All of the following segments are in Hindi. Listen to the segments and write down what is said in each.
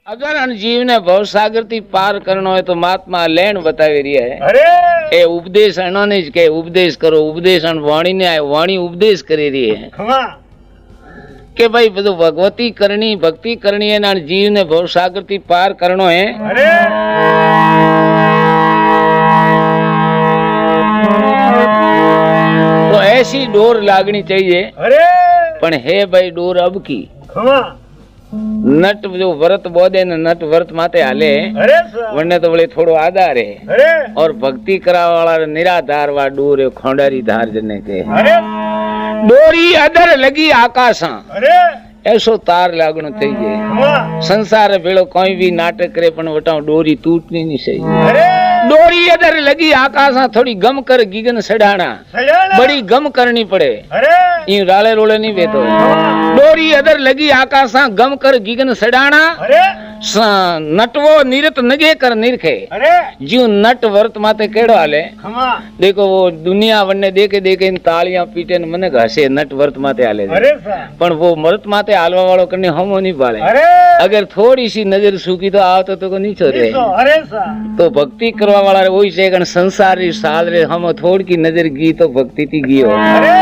अगर जीव ने भव सागर थी पार करना है तो महात्मा लेन बतावी रही है। अरे ए उपदेश अने ज के उपदेश करो, उपदेश वाणी ने आए, वाणी उपदेश करी रही है के भाई बधु भगवती करनी, भक्ति करनी है ना, जीव ने भव सागर थी पार करना है। अरे तो ऐसी डोर लागनी चाहिए। अरे पण है भाई डोर अब की खमा नट जो व्रत बोधे न नट व्रत माते हाले, अरे वरने तो बोले थोड़ो आधार है। अरे और भक्ति करा वाला निराधार वा डोर है, खोंडारी धार जने के। अरे डोरी अदर लगी आकाशा, अरे ऐसो तार लागनो चाहिए। खमा संसार भेड़ो कोई भी नाटक करे पण वटाओ डोरी टूटनी नहीं चाहिए। अरे डोरी अदर लगी आकाशा, थोड़ी गम कर गिगन सड़ाना, सजाना बड़ी गम करनी पड़े। अरे यूं राले रोले नहीं बेतो। डोरी अदर लगी आकाशा, गम कर गिगन सड़ाना, अरे नटवो निरत नगे कर निरखे। अरे ज्यू नट वर्त माते केड़ो हाले। खमा देखो वो दुनिया वन्ने देखे देखे इन तालियां पीटे न मने घसे नट वर्त माते हाले। अरे पण वो मर्त माते हालवा वालो कने हमो नहीं बाळे। अरे अगर थोड़ी सी नजर सूकी तो आवतो तो नहीं छोरे। अरे तो भक्ति करवा वाला रे वही से कन संसार री साल रे हम थोड़ी की नजर गी तो भक्ति ती गियो। अरे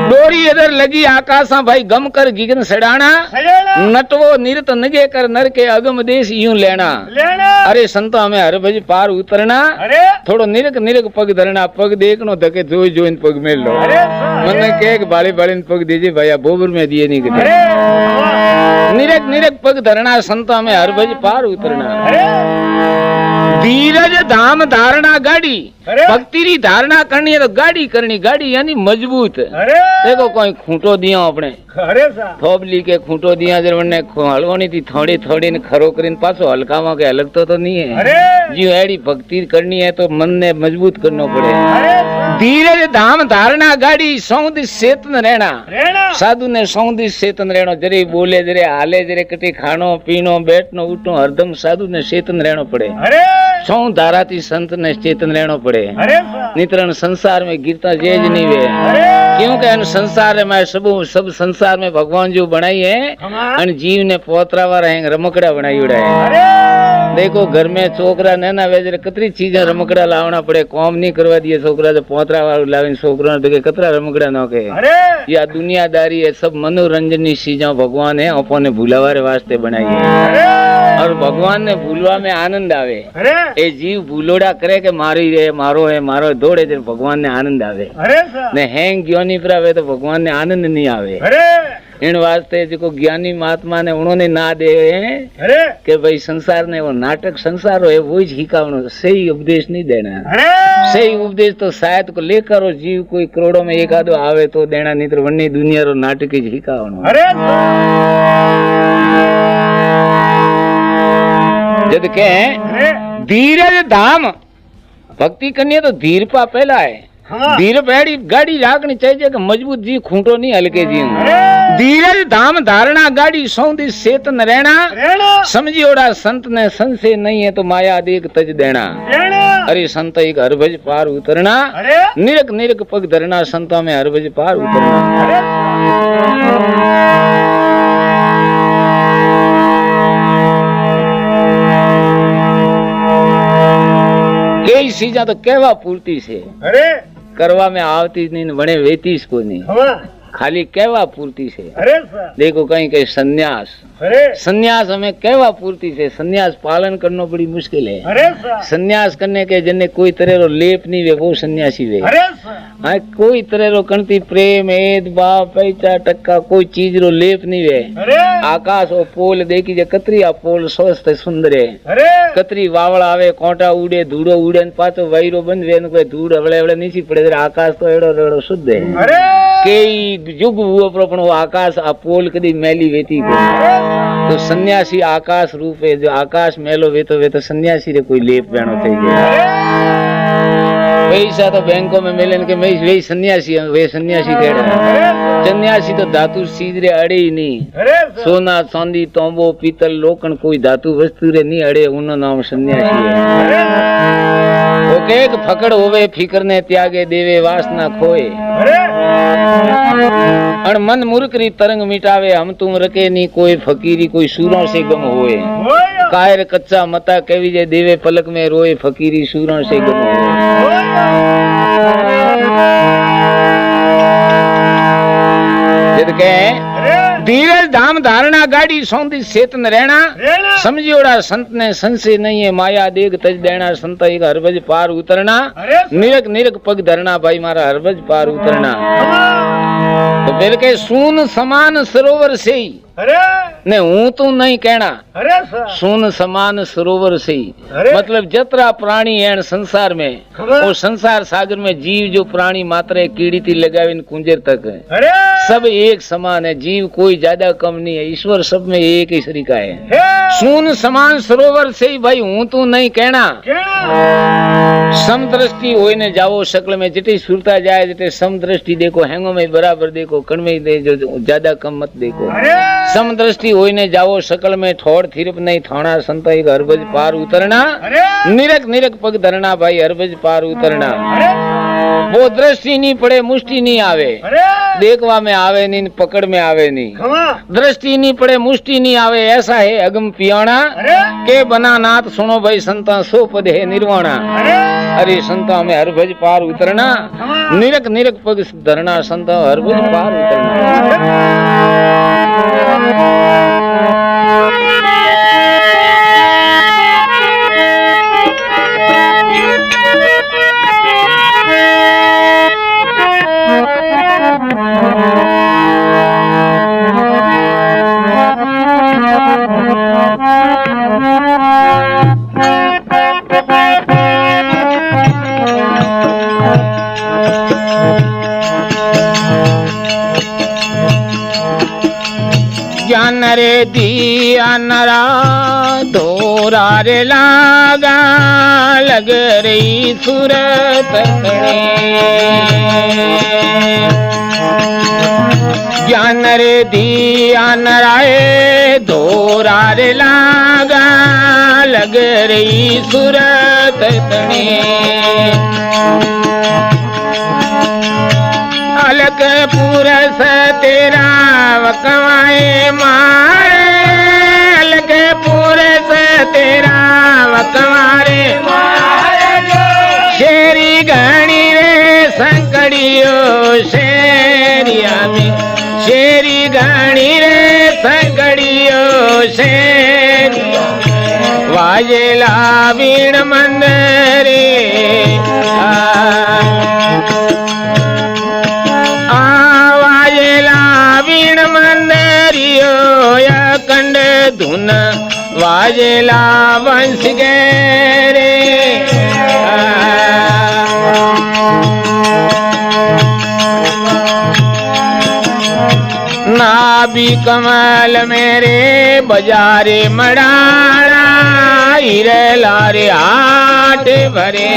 डोरी अदर लगी आकाशा, भाई गम कर गिगन सड़ाना, सजाना नटवो निरत नगे कर नर के अगम देश यूं लेना। लेना अरे संतो हमें हर भज पार उतरना, अरे थोड़ो निरक निरक पग धरना, पग देखनो धके जोई जोइन पग मेल लो। अरे मने के बाले बाले पग दीजिए भैया बोबर में दिए नहीं कटे। अरे निरक निरक पग धरना, संतो हमें हर भज पार उतरना। अरे धीरज धाम धारणा गाड़ी, अरे भक्ति री धारणा करनी है तो गाड़ी करनी, गाड़ी यानी मजबूत। अरे देखो कोई खूंटो दिया अपने अरे थोबली के खूंटो दिया जर वने हलवानी थी थोड़ी थोड़ी ने खरो करीन पाछो हलकावा के अलग तो नहीं है। अरे जी एड़ी भक्ति करनी है तो मन ने मजबूत करनो पड़े। अरे धीरज धाम धारणा गाड़ी, सौंद चेतन रहना। रहना साधु ने सौंद चेतन रहनो, जरे बोले जरे हाले जरे कटी खानो पीनो बैठनो उठनो हरदम साधु ने चेतन रहनो पड़े। अरे सौ धाराती संत ने चेतन रहनो पड़े। अरे नितरण संसार में गिरता जेज नहीं वे, क्योंकि इन संसार में सब संसार में भगवान जो बनाई है अन जीव ने पोतरा वाला है रमकड़ा बनाई उड़ा है। अरे देखो घर में छोकरा नैना वेजरे कतरी चीजें रमकड़ा लावना पड़े, काम नहीं करवा दिए छोकरा तो पोतरा वाला लावे छोकरा ने कतरा रमकड़ा न के। अरे या दुनियादारी है सब मनोरंजन की चीजें भगवान है अपने भूलावारे वास्ते बनाई है। और भगवान ने भूलवा में आनंद आवे। ए जीव भूलोड़ा करे के मारी रे मारो है मारो दौड़े जब भगवान ने आनंद आवे। ने हैंग ज्ञानी प्रावे तो भगवान ने आनंद नहीं आवे। इन वास्ते जो ज्ञानी महात्मा ने उन्होंने ना दे के भाई संसार ने वो नाटक संसार है वो ही हिकावनो, सही उपदेश नहीं देना। सही उपदेश तो शायद को लेकर और जीव कोई करोड़ों में एक आधो आवे तो देना, नहीं तो वन्नी दुनिया रो नाटक ही हिकावनो। जद के धीरज धाम भक्ति करनी है तो धीर पा पहला है। धीर पैड़ी गाड़ी राखनी चाहिए कि मजबूत जी खूंटो नहीं हल्के जी। धीरज धाम धारणा गाड़ी सौंदी चेतन रहना, समझियोड़ा संत ने संशय नहीं है तो माया देख तज देना। अरे संत एक हरभज पार उतरना, निरक निरक पग धरना, संतों में हरभज पार उतरना। कई चीजा तो कहवा पूर्ति से करवा में आवती नहीं, बने वेतीस को नहीं, खाली कहवा पूर्ति से। देखो कहीं कहीं संन्यास, संन्यास हमें कहवा पूर्ति से, संन्यास पालन करना बड़ी मुश्किल है। संन्यास करने के जन्ने कोई तरह रो लेप नहीं वे वो सन्यासी वे। हाँ कोई तरह रो कणती प्रेम एद बाप पैसा टक्का कोई चीज रो लेप नहीं वे। आकाश और पोल देखी जे कतरी आ पोल स्वस्थ सुंदर है, कतरी वावड़ आवे कोटा उड़े धूड़ो उड़े पाछो वहीरो बंद वे कोई धूड़ अवड़े अवड़े नीची पड़े। आकाश तो एड़ो रेड़ो शुद्ध है, कई युग हुआ पण वो आकाश आ पोल कदी मैली वेती को। तो सन्यासी आकाश रूप है, जो आकाश मेलो वे तो सन्यासी रे कोई लेप बहनो चाहिए। पैसा तो बैंकों में मिले के मैं वे सन्यासी हूं, वे सन्यासी केड़ा सन्यासी तो धातु चीज रे अड़े ही नहीं। सोना चांदी तांबो पीतल लोकन कोई धातु वस्तु रे नहीं अड़े, उनो नाम सन्यासी है। वो एक फकड़ होवे फिकर ने त्यागे देवे वासना खोए, अण मन मूर्ख री तरंग मिटावे हम तुम रखे नी कोई फकीरी कोई सूरों से गम होए। कायर कच्चा मता कवि जे देवे पलक में रोए फकीरी सूरों से गम होए। जद के धीरज धाम धारणा गाड़ी सौंदी चेतन रहना, समझियोड़ा संत ने संशय नहीं है माया देख तज देना, संत एक हरबज पार उतरना, निरक निरक पग धरना भाई मारा हरबज पार उतरना। तो फिर के सून समान सरोवर से ही ने हूं तू नहीं कहना, सुन समान सरोवर से ही मतलब जतरा प्राणी है संसार में और संसार सागर में जीव जो प्राणी मात्र है कीड़ी थी लगाविन कुंजर तक है, सब एक समान है। जीव कोई ज्यादा कम नहीं है, ईश्वर सब में एक ही सरीका है। सुन समान सरोवर से ही भाई हूं तू नहीं कहना, समदृष्टि होने जाओ शकल में जितनी सुरता जाए जितने समदृष्टि देखो, हैंगो में बराबर देखो, कण में दे जो ज्यादा कम मत देखो। समदृष्टि होने जाओ शकल में ठोड़ थिरप नहीं थाना, संत एक हरबज पार उतरना, निरक निरक पग धरना भाई हरबज पार उतरना। वो दृष्टि नहीं पड़े मुष्टि नहीं आवे, देखवा में आवे नहीं पकड़ में आवे नहीं, दृष्टि नहीं पड़े मुष्टि नहीं आवे, ऐसा है अगम पियाणा के बना नाथ सुनो भाई संता सो पद है निर्वाणा। अरे संता में हरभज पार उतरना, निरक निरक पग धरना, संता हरभज पार उतरना। ज्ञान रे दिया नरा धोरा रे लागा, लग रही सूरत ज्ञान रे दिया नराए धोरा रे लागा, लग रही सूरत अलग पुरस तेरा वकवाए मारे, अलग पुरस तेरा वकवारे शेरी घणी रे संकड़ियो शेरिया में, शेरी घणी रे संकड़ियो शेरिया वाजेला वीण मंदरे कंड धुन वाजेला वंश गेरे। नाभि कमल मेरे बजारे मड़ाड़ा, हीरे लारे हाट भरे।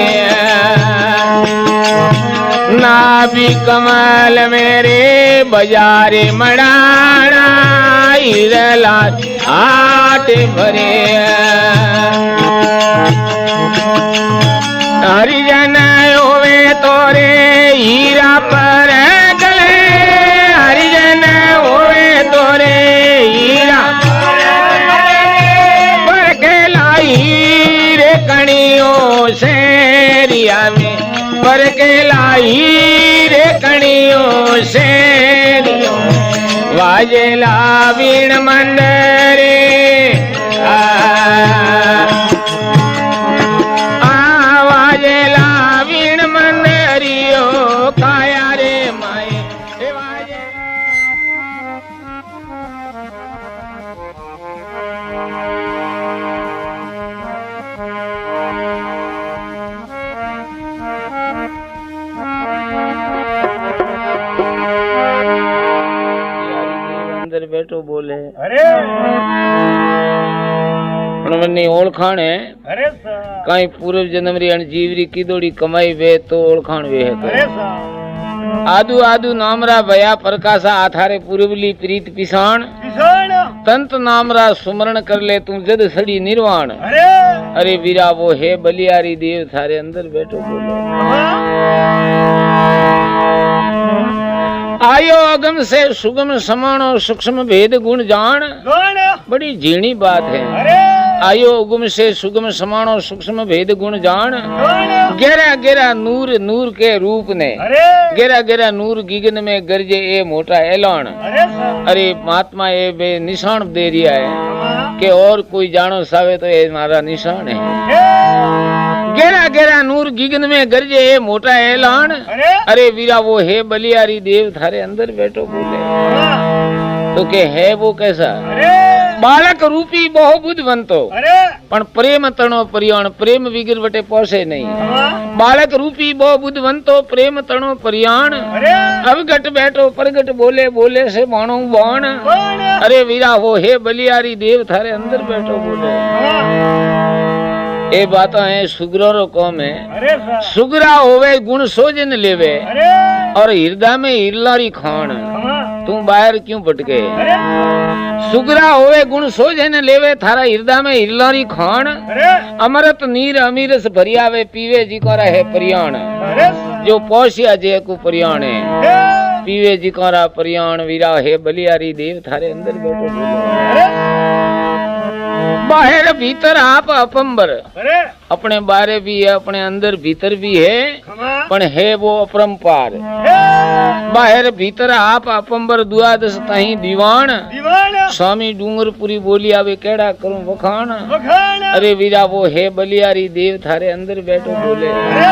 नाभि कमल मेरे बजारे मड़ाड़ा, आट भरे। हरिजन होवे तोरे हीरा पर गले, हरिजन होवे तोरे हीरा पर लाई रे कणियो शेरिया में, पर लाई रे कणियो शेरिया वाजेला वीण मंदरे। वाजेला वीण मंदरियो काया रे माए बैठो बोले, अरे ओळखाण है, अरे साहब कहीं पूर्व जन्म री अणजीवरी कीदोड़ी कमाई वे तो ओळखाण वे है अरे साहब आदु आदु नामरा भया प्रकाशा आथारे पूर्वली प्रीत पिसाण किसान तंत नामरा सुमरण कर ले तू जद सड़ी निर्वाण अरे अरे वीरा वो है बलियारी देव थारे अंदर बैठो बोलो आयो अगम से सुगम समाणो सूक्ष्म भेद गुण जान कौन बड़ी झीणी बात है अरे आयो उगम से सुगम समाणो सूक्ष्म भेद गुण जान कौन गेरा गेरा नूर नूर के रूप ने अरे गेरा गेरा नूर गिगन में गरजे ए मोटा ऐलान अरे साहब अरे महात्मा ये बे निशान दे रिया है कि और कोई जानो सावे तो ये हमारा निशान है गेरा गेरा नूर गिगन में गरजे ए मोटा ऐलान अरे अरे वीरा वो है बलियारी देव थारे अंदर बैठो बोले तो के है वो कैसा अरे बालक रूपी बहु बुद्धवंतो अरे पण प्रेम तणो परियाण प्रेम विगिर वटे पहुंचे नहीं बालक रूपी बहु बुद्धवंतो प्रेम तणो परियाण अरे अब घट बैठो परगट बोले बोले से बाणो बाण कौन अरे वीरा वो है बलियारी देव थारे अंदर बैठो बोले ये बात है सुगरो रो कौम है अरे साहब सुगरा होवे गुण सोजन लेवे अरे और हृदय में हिरलारी खान तू बाहर क्यों भटके अरे सुगरा होवे गुण सोजन लेवे थारा हृदय में हिरलारी खान अरे अमृत नीर अमीरस भरियावे पीवे जी को रहे परियाण अरे जो पौसिया जे को परियाण है पीवे जी को रा परियाण वीरा है बलियारी देव थारे अंदर बैठो बोलो बाहर भीतर आप अपंबर अरे अपने बारे भी है अपने अंदर भीतर भी है पण है वो अपरंपार बाहर भीतर आप अपंबर दुआदस ताही दीवान दीवान स्वामी डूंगरपुरी बोली आवे केड़ा करूं वखाण वखान अरे वीरा वो है बलियारी देव थारे अंदर बैठो बोले अरे